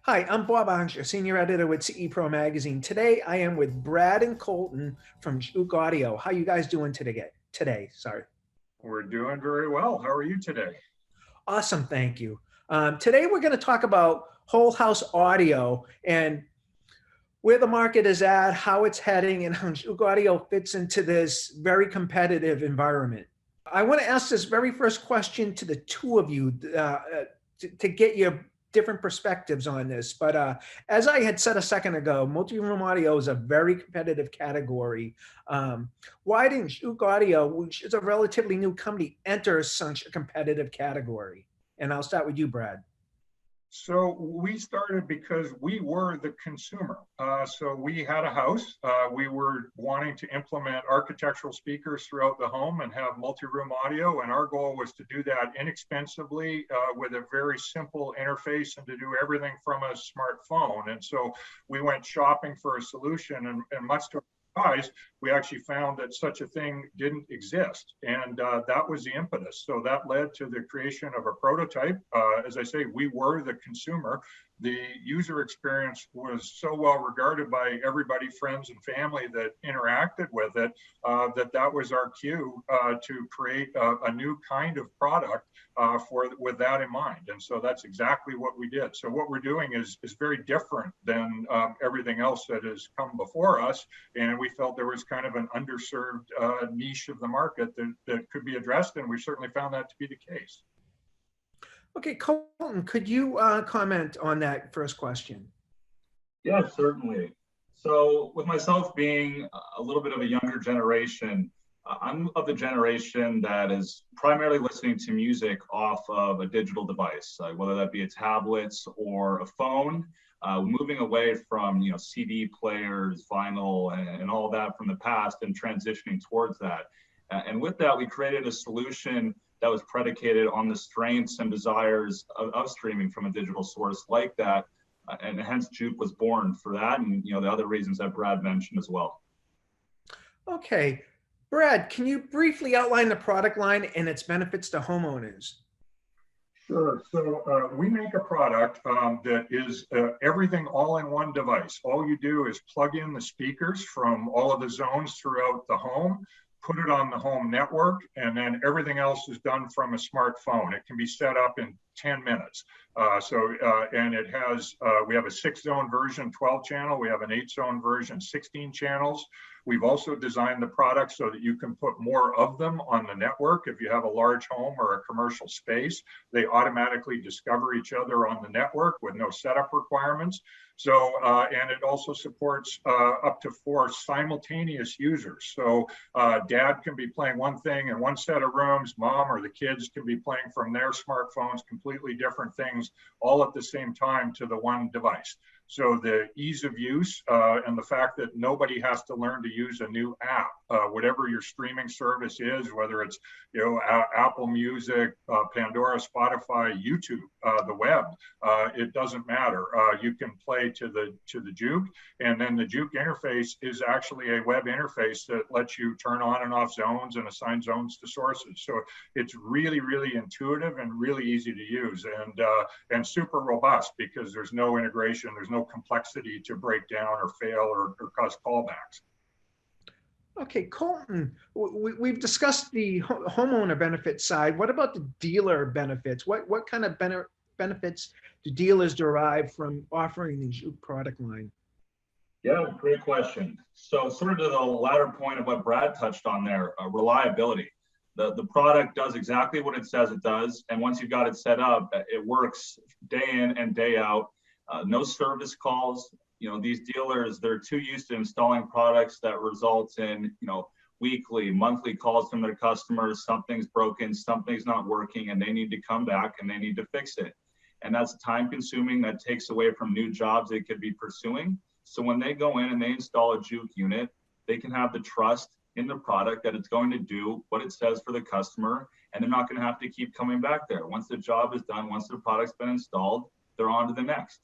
Hi, I'm Bob Anger, Senior Editor with CE Pro Magazine. Today, I am with Brad and Colton from Juke Audio. How you guys doing today? Sorry. We're doing very well. How are you today? Awesome, thank you. Today, we're going to talk about whole house audio and where the market is at, how it's heading, and how Juke Audio fits into this very competitive environment. I want to ask this very first question to the two of you to get your different perspectives on this. But as I had said a second ago, multi-room audio is a very competitive category. Why didn't Juke Audio, which is a relatively new company, enter such a competitive category? And I'll start with you, Brad. So we started because we were the consumer. So we had a house. We were wanting to implement architectural speakers throughout the home and have multi-room audio. And our goal was to do that inexpensively with a very simple interface and to do everything from a smartphone. And so we went shopping for a solution, and much to our surprise, we actually found that such a thing didn't exist. And that was the impetus. So that led to the creation of a prototype. As I say, we were the consumer. The user experience was so well regarded by everybody, friends and family that interacted with it, that was our cue to create a new kind of product with that in mind. And so that's exactly what we did. So what we're doing is very different than everything else that has come before us. And we felt there was kind of an underserved niche of the market that could be addressed. And we certainly found that to be the case. Okay, Colton, could you comment on that first question? Yeah, certainly. So with myself being a little bit of a younger generation, I'm of the generation that is primarily listening to music off of a digital device, whether that be a tablet or a phone, moving away from CD players, vinyl, and all that from the past and transitioning towards that. And with that, we created a solution that was predicated on the strengths and desires of streaming from a digital source like that. And hence Juke was born for that, and the other reasons that Brad mentioned as well. Okay, Brad, can you briefly outline the product line and its benefits to homeowners? Sure. So we make a product that is everything all in one device. All you do is plug in the speakers from all of the zones throughout the home, put it on the home network, and then everything else is done from a smartphone. It can be set up in 10 minutes. And it has, we have a 6-zone version, 12 channel. We have an 8-zone version, 16 channels. We've also designed the product so that you can put more of them on the network. If you have a large home or a commercial space, they automatically discover each other on the network with no setup requirements. So, and it also supports up to 4 simultaneous users. So dad can be playing one thing in one set of rooms, mom or the kids can be playing from their smartphones, completely different things, all at the same time to the one device. So the ease of use and the fact that nobody has to learn to use a new app, whatever your streaming service is, whether it's Apple Music, Pandora, Spotify, YouTube, the web, it doesn't matter. You can play to the Juke, and then the Juke interface is actually a web interface that lets you turn on and off zones and assign zones to sources. So it's really, really intuitive and really easy to use, and super robust because there's no integration, there's no complexity to break down or fail or cause callbacks. Okay, Colton, we've discussed the homeowner benefit side. What about the dealer benefits? What kind of benefits do dealers derive from offering the Juke product line? Yeah, great question. So sort of to the latter point of what Brad touched on there, reliability. The product does exactly what it says it does. And once you've got it set up, it works day in and day out. No service calls. These dealers, they're too used to installing products that result in, weekly, monthly calls from their customers. Something's broken, something's not working, and they need to come back and they need to fix it. And that's time consuming. That takes away from new jobs they could be pursuing. So when they go in and they install a Juke unit, they can have the trust in the product that it's going to do what it says for the customer, and they're not going to have to keep coming back there. Once the job is done, once the product's been installed, they're on to the next.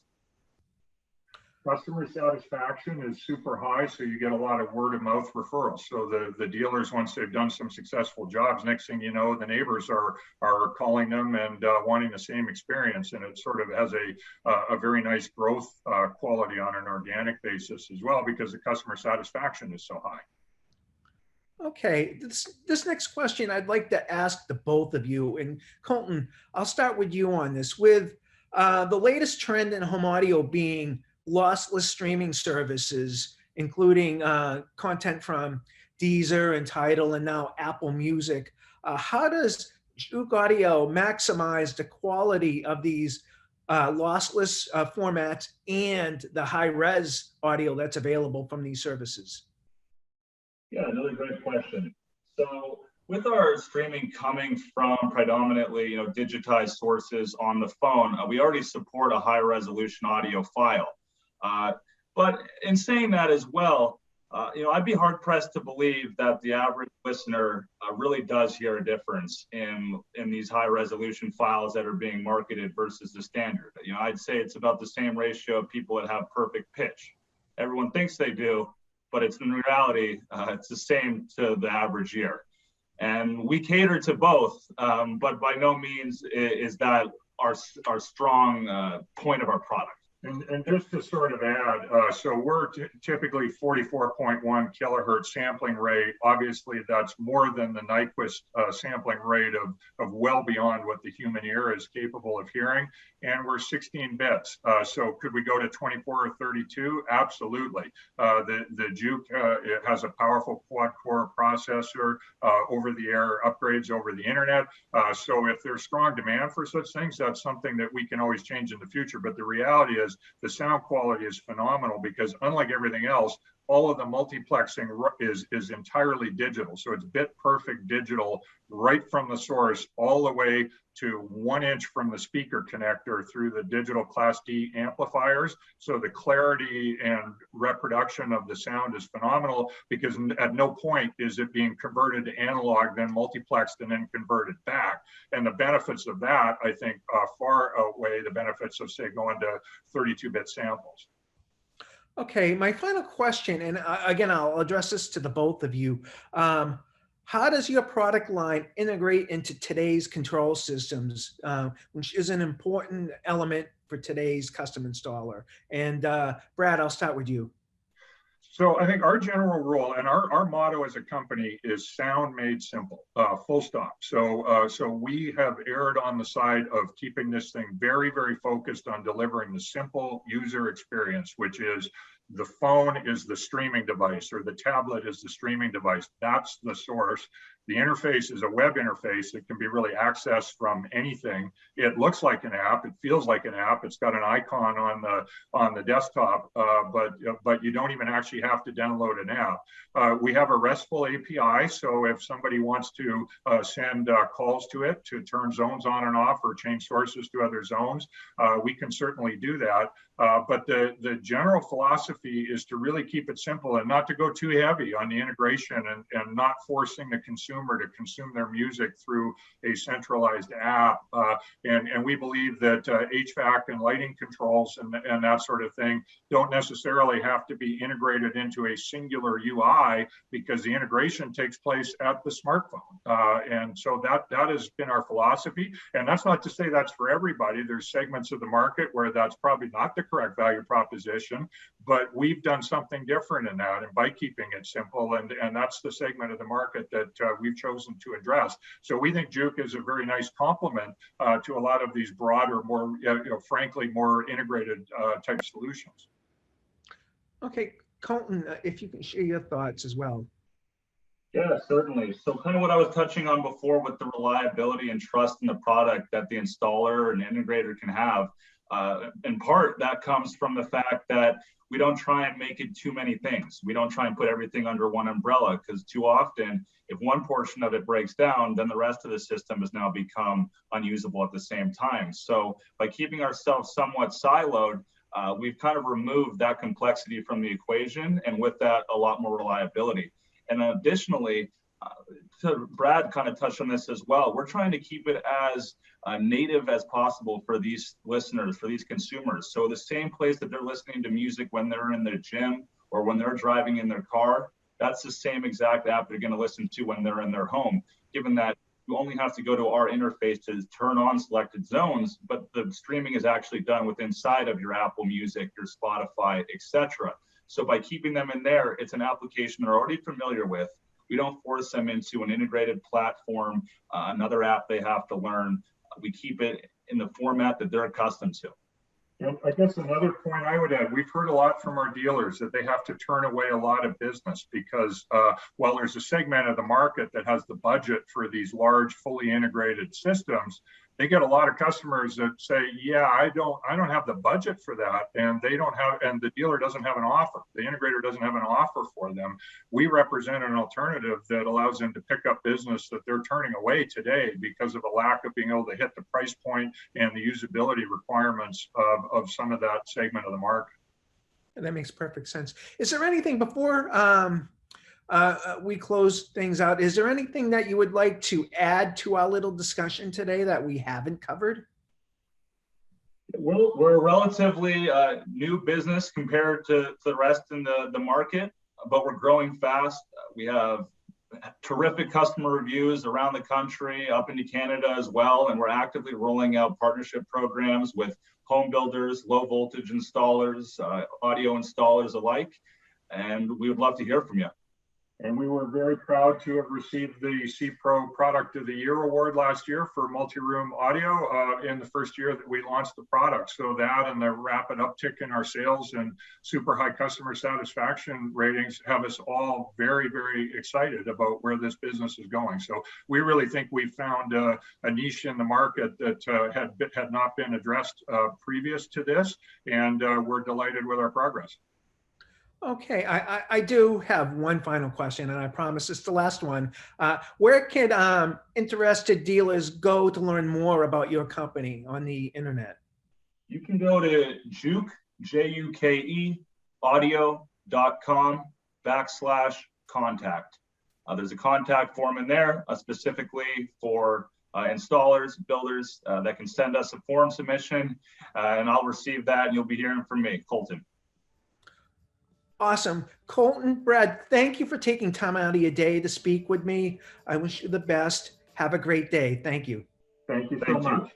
Customer satisfaction is super high, so you get a lot of word of mouth referrals. So the dealers, once they've done some successful jobs, next thing you know, the neighbors are calling them and wanting the same experience, and it sort of has a very nice growth quality on an organic basis as well, because the customer satisfaction is so high. Okay, this next question I'd like to ask the both of you. And Colton, I'll start with you on this. With the latest trend in home audio being lossless streaming services, including content from Deezer and Tidal and now Apple Music, how does Juke Audio maximize the quality of these lossless formats and the high-res audio that's available from these services? Yeah, another great question. So with our streaming coming from predominantly, digitized sources on the phone, we already support a high resolution audio file. But in saying that as well, I'd be hard pressed to believe that the average listener really does hear a difference in these high resolution files that are being marketed versus the standard. I'd say it's about the same ratio of people that have perfect pitch. Everyone thinks they do, but it's in reality, it's the same to the average ear. And we cater to both, but by no means is that our strong point of our product. And just to sort of add, so we're typically 44.1 kilohertz sampling rate. Obviously, that's more than the Nyquist sampling rate of well beyond what the human ear is capable of hearing. And we're 16 bits. So could we go to 24 or 32? Absolutely. The Juke it has a powerful quad-core processor, over-the-air upgrades over the internet. So if there's strong demand for such things, that's something that we can always change in the future. But the reality is, the sound quality is phenomenal, because unlike everything else, all of the multiplexing is entirely digital. So it's bit perfect digital right from the source all the way to 1 inch from the speaker connector through the digital Class D amplifiers. So the clarity and reproduction of the sound is phenomenal, because at no point is it being converted to analog, then multiplexed and then converted back. And the benefits of that, I think, far outweigh the benefits of, say, going to 32-bit samples. Okay, my final question, and again, I'll address this to the both of you. How does your product line integrate into today's control systems, which is an important element for today's custom installer? And Brad, I'll start with you. So I think our general rule and our motto as a company is sound made simple, full stop. So we have erred on the side of keeping this thing very, very focused on delivering the simple user experience, which is the phone is the streaming device, or the tablet is the streaming device. That's the source. The interface is a web interface that can be really accessed from anything. It looks like an app. It feels like an app. It's got an icon on the desktop, but you don't even actually have to download an app. We have a RESTful API, so if somebody wants to send calls to it to turn zones on and off or change sources to other zones, we can certainly do that. But the general philosophy is to really keep it simple and not to go too heavy on the integration, and not forcing the consumer to consume their music through a centralized app. And we believe that HVAC and lighting controls and that sort of thing don't necessarily have to be integrated into a singular UI, because the integration takes place at the smartphone. And so that has been our philosophy. And that's not to say that's for everybody. There's segments of the market where that's probably not the correct value proposition, but we've done something different in that, and by keeping it simple, and that's the segment of the market that we've chosen to address. So we think Juke is a very nice complement to a lot of these broader, more frankly, more integrated type solutions. Okay, Colton, if you can share your thoughts as well. Yeah, certainly. So kind of what I was touching on before with the reliability and trust in the product that the installer and integrator can have. In part, that comes from the fact that we don't try and make it too many things. We don't try and put everything under one umbrella, because too often, if one portion of it breaks down, then the rest of the system has now become unusable at the same time. So by keeping ourselves somewhat siloed, we've kind of removed that complexity from the equation, and with that, a lot more reliability. And additionally, Brad kind of touched on this as well. We're trying to keep it as native as possible for these listeners, for these consumers. So the same place that they're listening to music when they're in their gym or when they're driving in their car, that's the same exact app they're going to listen to when they're in their home, given that you only have to go to our interface to turn on selected zones, but the streaming is actually done within inside of your Apple Music, your Spotify, etc. So by keeping them in there, it's an application they're already familiar with. We don't force them into an integrated platform, another app they have to learn. We keep it in the format that they're accustomed to. And I guess another point I would add, we've heard a lot from our dealers that they have to turn away a lot of business because while there's a segment of the market that has the budget for these large, fully integrated systems, they get a lot of customers that say, yeah, I don't have the budget for that. And they don't have, and the dealer doesn't have an offer. The integrator doesn't have an offer for them. We represent an alternative that allows them to pick up business that they're turning away today because of a lack of being able to hit the price point and the usability requirements of some of that segment of the market. That makes perfect sense. Is there anything before we close things out, is there anything that you would like to add to our little discussion today that we haven't covered? We're a relatively new business compared to the rest in the market, but we're growing fast. We have terrific customer reviews around the country, up into Canada as well, and we're actively rolling out partnership programs with home builders, low voltage installers, audio installers alike, and we would love to hear from you. And we were very proud to have received the C-Pro Product of the Year award last year for multi-room audio in the first year that we launched the product. So that and the rapid uptick in our sales and super high customer satisfaction ratings have us all very, very excited about where this business is going. So we really think we found a niche in the market that had not been addressed previous to this, and we're delighted with our progress. Okay, I do have one final question, and I promise it's the last one. Where can interested dealers go to learn more about your company on the internet? You can go to Juke, Juke, audio.com/contact. There's a contact form in there specifically for installers, builders that can send us a form submission, and I'll receive that, and you'll be hearing from me, Colton. Awesome. Colton, Brad, thank you for taking time out of your day to speak with me. I wish you the best. Have a great day. Thank you. Thank you so much.